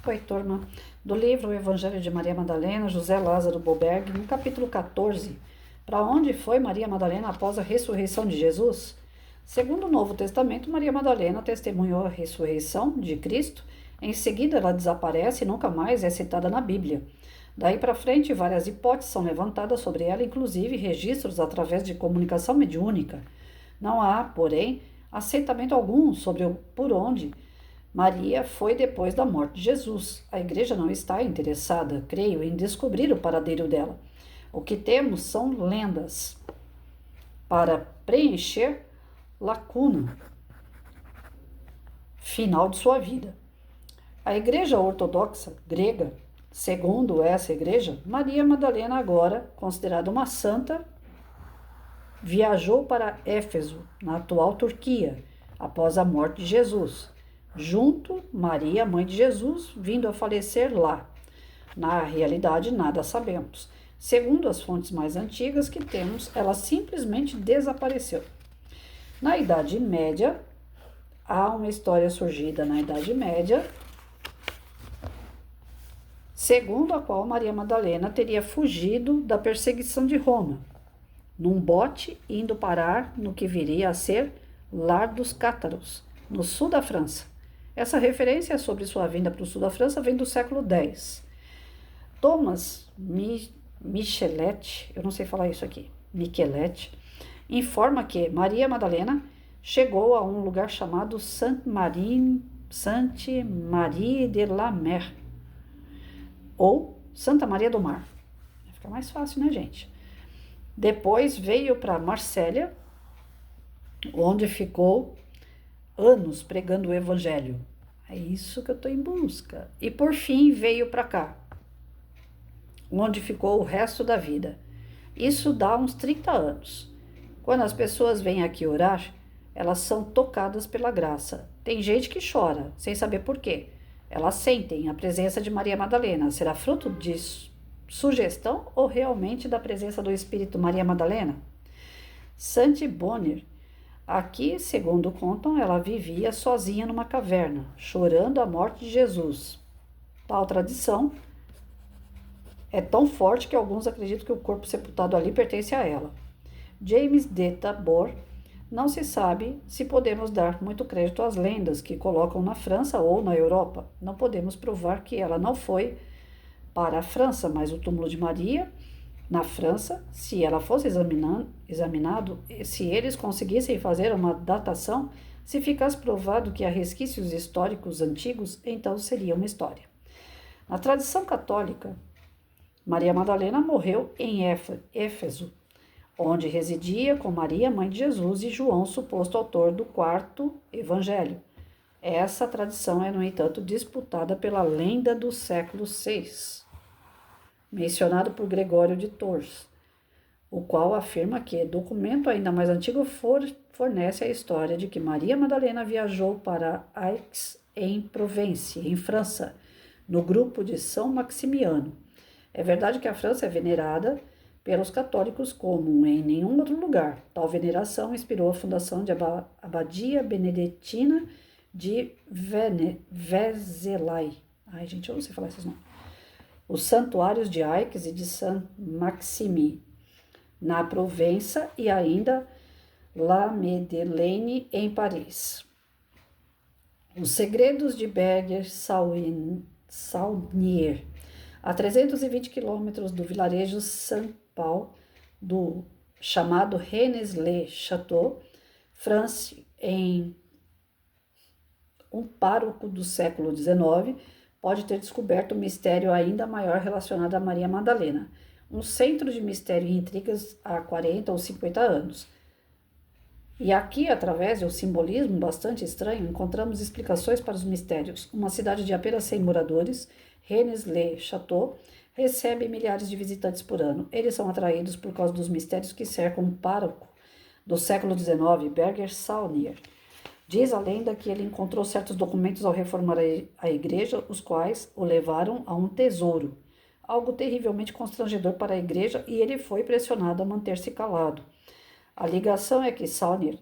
Oi, turma. Do livro O Evangelho de Maria Madalena, José Lázaro Boberg, no capítulo 14. Para onde foi Maria Madalena após a ressurreição de Jesus? Segundo o Novo Testamento, Maria Madalena testemunhou a ressurreição de Cristo. Em seguida, ela desaparece e nunca mais é citada na Bíblia. Daí para frente, várias hipóteses são levantadas sobre ela, inclusive registros através de comunicação mediúnica. Não há, porém, assentamento algum sobre o por onde Maria foi depois da morte de Jesus. A igreja não está interessada, creio, em descobrir o paradeiro dela. O que temos são lendas para preencher lacuna final de sua vida. A igreja ortodoxa grega, segundo essa igreja, Maria Madalena, agora considerada uma santa, viajou para Éfeso, na atual Turquia, após a morte de Jesus. Junto, Maria, mãe de Jesus, vindo a falecer lá. Na realidade, nada sabemos. Segundo as fontes mais antigas que temos, ela simplesmente desapareceu. Na Idade Média, há uma história surgida na Idade Média, segundo a qual Maria Madalena teria fugido da perseguição de Roma, num bote indo parar no que viria a ser Lar dos Cátaros, no sul da França. Essa referência sobre sua vinda para o sul da França vem do século X. Thomas Michelet, eu não sei falar isso aqui, Michelet, informa que Maria Madalena chegou a um lugar chamado Sainte-Marie de la Mer, ou Santa Maria do Mar. Vai ficar mais fácil, né, gente? Depois veio para Marsella, onde ficou anos pregando o evangelho. É isso que eu estou em busca. E por fim veio para cá, onde ficou o resto da vida. Isso dá uns 30 anos. Quando as pessoas vêm aqui orar, elas são tocadas pela graça. Tem gente que chora, sem saber por quê. Elas sentem a presença de Maria Madalena. Será fruto de sugestão ou realmente da presença do Espírito Maria Madalena? Sainte Bonner. Aqui, segundo contam, ela vivia sozinha numa caverna, chorando a morte de Jesus. Tal tradição é tão forte que alguns acreditam que o corpo sepultado ali pertence a ela. James de Tabor. Não se sabe se podemos dar muito crédito às lendas que colocam na França ou na Europa. Não podemos provar que ela não foi para a França, mas o túmulo de Maria na França, se ela fosse examinado, se eles conseguissem fazer uma datação, se ficasse provado que há resquícios históricos antigos, então seria uma história. Na tradição católica, Maria Madalena morreu em Éfeso, onde residia com Maria, mãe de Jesus, e João, suposto autor do quarto evangelho. Essa tradição é, no entanto, disputada pela lenda do século VI, mencionado por Gregório de Tours, o qual afirma que documento ainda mais antigo fornece a história de que Maria Madalena viajou para Aix, em Provence, em França, no grupo de São Maximiano. É verdade que a França é venerada pelos católicos como em nenhum outro lugar. Tal veneração inspirou a fundação de Abadia Beneditina de Vézelay. Ai, gente, eu não sei falar esses nomes. Os santuários de Aix e de Saint-Maxime, na Provença, e ainda La Madeleine, em Paris. Os segredos de Berger Saunier, a 320 quilômetros do vilarejo Saint-Paul, do chamado Rennes-le-Château, France, em um pároco do século XIX, pode ter descoberto um mistério ainda maior relacionado a Maria Madalena, um centro de mistério e intrigas há 40 ou 50 anos. E aqui, através de um simbolismo bastante estranho, encontramos explicações para os mistérios. Uma cidade de apenas 100 moradores, Rennes-le-Château, recebe milhares de visitantes por ano. Eles são atraídos por causa dos mistérios que cercam o pároco do século XIX, Berger Saunier. Diz a lenda que ele encontrou certos documentos ao reformar a igreja, os quais o levaram a um tesouro. Algo terrivelmente constrangedor para a igreja, e ele foi pressionado a manter-se calado. A ligação é que Saunier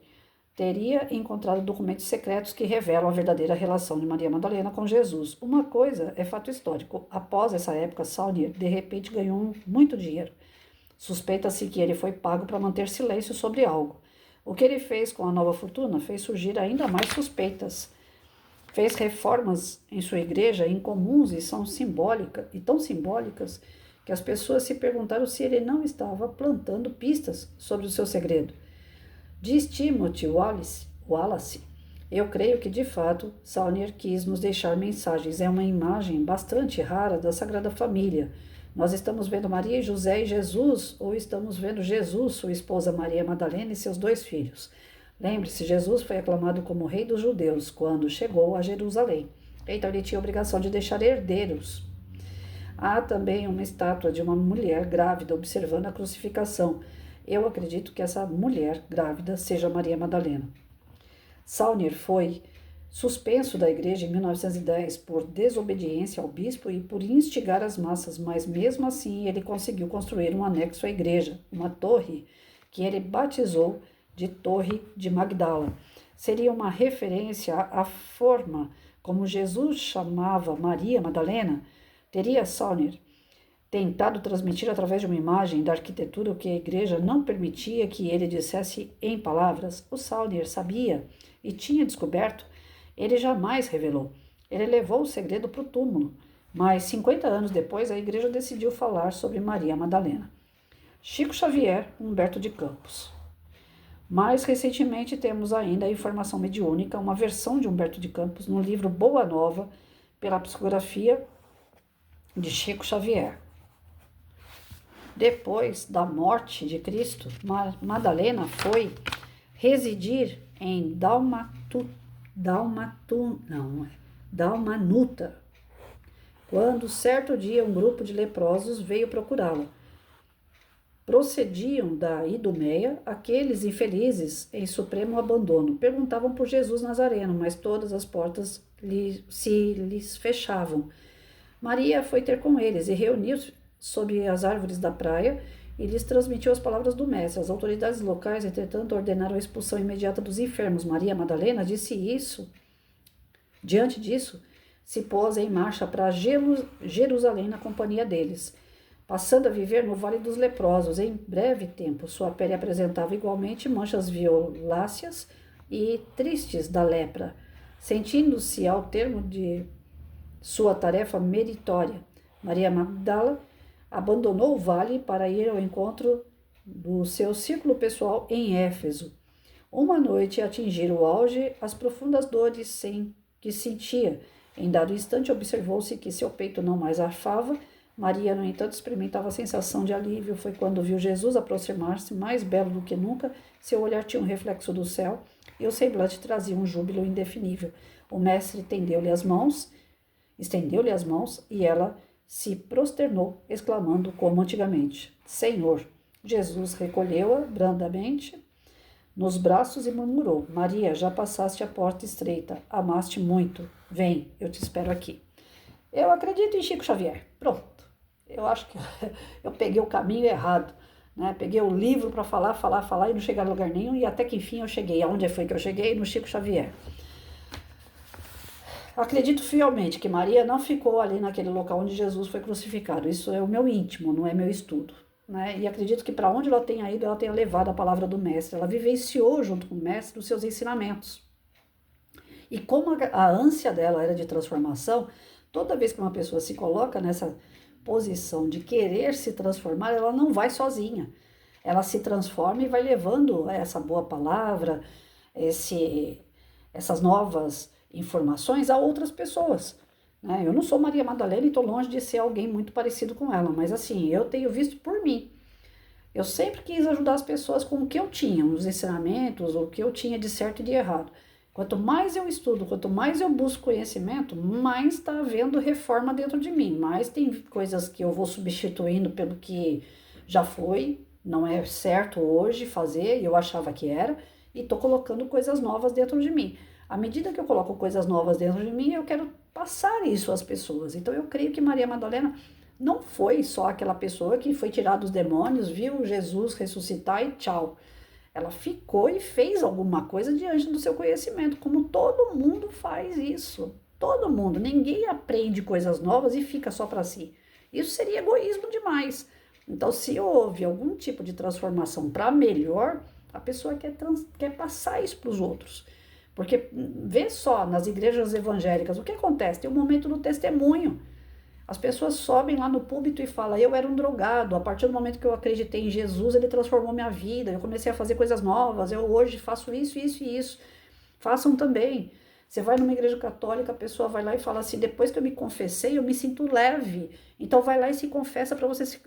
teria encontrado documentos secretos que revelam a verdadeira relação de Maria Madalena com Jesus. Uma coisa é fato histórico. Após essa época, Saunier de repente ganhou muito dinheiro. Suspeita-se que ele foi pago para manter silêncio sobre algo. O que ele fez com a nova fortuna fez surgir ainda mais suspeitas. Fez reformas em sua igreja incomuns e são simbólicas e tão simbólicas que as pessoas se perguntaram se ele não estava plantando pistas sobre o seu segredo. Diz Timothy Wallace, eu creio que de fato Saunier quis nos deixar mensagens. É uma imagem bastante rara da Sagrada Família. Nós estamos vendo Maria e José e Jesus, ou estamos vendo Jesus, sua esposa Maria Madalena e seus 2 filhos. Lembre-se, Jesus foi aclamado como rei dos judeus quando chegou a Jerusalém. Então ele tinha a obrigação de deixar herdeiros. Há também uma estátua de uma mulher grávida observando a crucificação. Eu acredito que essa mulher grávida seja Maria Madalena. Saunier foi suspenso da igreja em 1910 por desobediência ao bispo e por instigar as massas, mas mesmo assim ele conseguiu construir um anexo à igreja, uma torre que ele batizou de Torre de Magdala. Seria uma referência à forma como Jesus chamava Maria Madalena. Teria Saunier tentado transmitir através de uma imagem da arquitetura o que a igreja não permitia que ele dissesse em palavras. O Saunier sabia e tinha descoberto. Ele jamais revelou. Ele levou o segredo para o túmulo, mas 50 anos depois a igreja decidiu falar sobre Maria Madalena. Chico Xavier, Humberto de Campos. Mais recentemente temos ainda a informação mediúnica, uma versão de Humberto de Campos no livro Boa Nova, pela psicografia de Chico Xavier. Depois da morte de Cristo, Madalena foi residir em Dalmanuta, quando certo dia um grupo de leprosos veio procurá-la. Procediam da Idumeia aqueles infelizes em supremo abandono. Perguntavam por Jesus Nazareno, mas todas as portas lhes fechavam. Maria foi ter com eles e reuniu-se sob as árvores da praia e lhes transmitiu as palavras do mestre. As autoridades locais, entretanto, ordenaram a expulsão imediata dos enfermos. Maria Madalena disse isso. Diante disso, se pôs em marcha para Jerusalém na companhia deles, passando a viver no Vale dos Leprosos. Em breve tempo, sua pele apresentava igualmente manchas violáceas e tristes da lepra. Sentindo-se ao termo de sua tarefa meritória, Maria Magdala abandonou o vale para ir ao encontro do seu círculo pessoal em Éfeso. Uma noite atingiram o auge as profundas dores que sentia. Em dado instante observou-se que seu peito não mais arfava. Maria, no entanto, experimentava a sensação de alívio. Foi quando viu Jesus aproximar-se, mais belo do que nunca. Seu olhar tinha um reflexo do céu e o semblante trazia um júbilo indefinível. O mestre estendeu-lhe as mãos e ela se prosternou, exclamando como antigamente: Senhor! Jesus recolheu-a brandamente nos braços e murmurou: Maria, já passaste a porta estreita, amaste muito. Vem, eu te espero aqui. Eu acredito em Chico Xavier. Pronto. Eu acho que eu peguei o caminho errado, né? Peguei o livro para falar e não chegar a lugar nenhum, e até que enfim eu cheguei. Aonde foi que eu cheguei? No Chico Xavier. Acredito fielmente que Maria não ficou ali naquele local onde Jesus foi crucificado. Isso é o meu íntimo, não é meu estudo, né? E acredito que para onde ela tenha ido, ela tenha levado a palavra do mestre. Ela vivenciou junto com o mestre os seus ensinamentos. E como a ânsia dela era de transformação, toda vez que uma pessoa se coloca nessa posição de querer se transformar, ela não vai sozinha. Ela se transforma e vai levando essa boa palavra, essas novas informações a outras pessoas, né? Eu não sou Maria Madalena e estou longe de ser alguém muito parecido com ela, mas assim, eu tenho visto por mim. Eu sempre quis ajudar as pessoas com o que eu tinha, os ensinamentos, o que eu tinha de certo e de errado. Quanto mais eu estudo, quanto mais eu busco conhecimento, mais está havendo reforma dentro de mim, mais tem coisas que eu vou substituindo pelo que já foi, não é certo hoje fazer, e eu achava que era, e estou colocando coisas novas dentro de mim. À medida que eu coloco coisas novas dentro de mim, eu quero passar isso às pessoas. Então eu creio que Maria Madalena não foi só aquela pessoa que foi tirar dos demônios, viu Jesus ressuscitar e tchau. Ela ficou e fez alguma coisa diante do seu conhecimento, como todo mundo faz isso. Todo mundo. Ninguém aprende coisas novas e fica só para si. Isso seria egoísmo demais. Então, se houve algum tipo de transformação para melhor, a pessoa quer passar isso para os outros. Porque vê só, nas igrejas evangélicas, o que acontece? Tem um momento do testemunho. As pessoas sobem lá no púlpito e falam, eu era um drogado, a partir do momento que eu acreditei em Jesus, ele transformou minha vida, eu comecei a fazer coisas novas, eu hoje faço isso, isso e isso. Façam também. Você vai numa igreja católica, a pessoa vai lá e fala assim, depois que eu me confessei, eu me sinto leve. Então vai lá e se confessa para você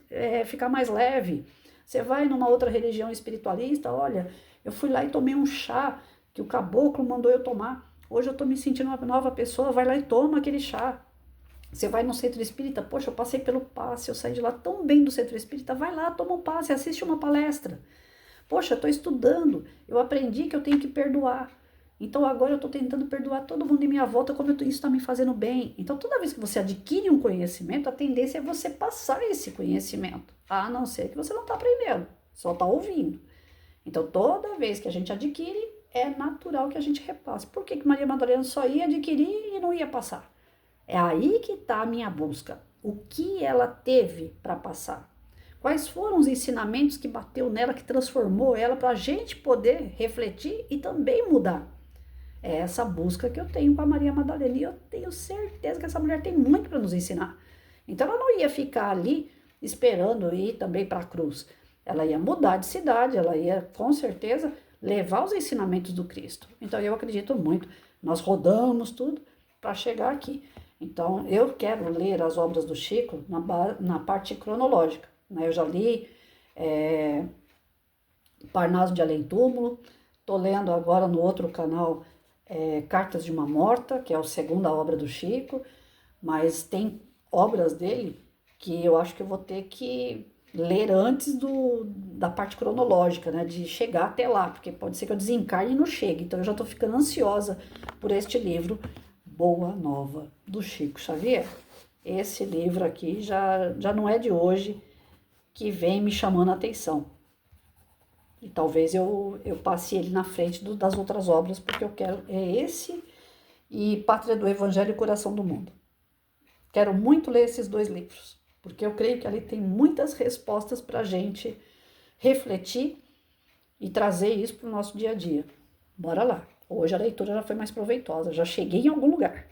ficar mais leve. Você vai numa outra religião espiritualista, olha, eu fui lá e tomei um chá que o caboclo mandou eu tomar. Hoje eu estou me sentindo uma nova pessoa, vai lá e toma aquele chá. Você vai no centro espírita, poxa, eu passei pelo passe, eu saí de lá tão bem do centro espírita, vai lá, toma um passe, assiste uma palestra. Poxa, eu estou estudando, eu aprendi que eu tenho que perdoar. Então agora eu estou tentando perdoar todo mundo em minha volta, como isso está me fazendo bem. Então toda vez que você adquire um conhecimento, a tendência é você passar esse conhecimento, a não ser que você não está aprendendo, só está ouvindo. Então toda vez que a gente adquire, é natural que a gente repasse. Por que Maria Madalena só ia adquirir e não ia passar? É aí que está a minha busca. O que ela teve para passar? Quais foram os ensinamentos que bateu nela, que transformou ela, para a gente poder refletir e também mudar? É essa busca que eu tenho com a Maria Madalena. E eu tenho certeza que essa mulher tem muito para nos ensinar. Então ela não ia ficar ali esperando ir também para a cruz. Ela ia mudar de cidade, ela ia com certeza levar os ensinamentos do Cristo. Então eu acredito muito. Nós rodamos tudo para chegar aqui. Então, eu quero ler as obras do Chico na parte cronológica. Né? Eu já li Parnaso de Além Túmulo, estou lendo agora no outro canal Cartas de uma Morta, que é a segunda obra do Chico, mas tem obras dele que eu acho que eu vou ter que ler antes da parte cronológica, né? De chegar até lá, porque pode ser que eu desencarne e não chegue. Então, eu já estou ficando ansiosa por este livro, Boa Nova, do Chico Xavier. Esse livro aqui já não é de hoje que vem me chamando a atenção. E talvez eu passe ele na frente das outras obras, porque eu quero esse e Pátria do Evangelho e Coração do Mundo. Quero muito ler esses dois livros, porque eu creio que ali tem muitas respostas para a gente refletir e trazer isso para o nosso dia a dia. Bora lá! Hoje a leitura já foi mais proveitosa, já cheguei em algum lugar.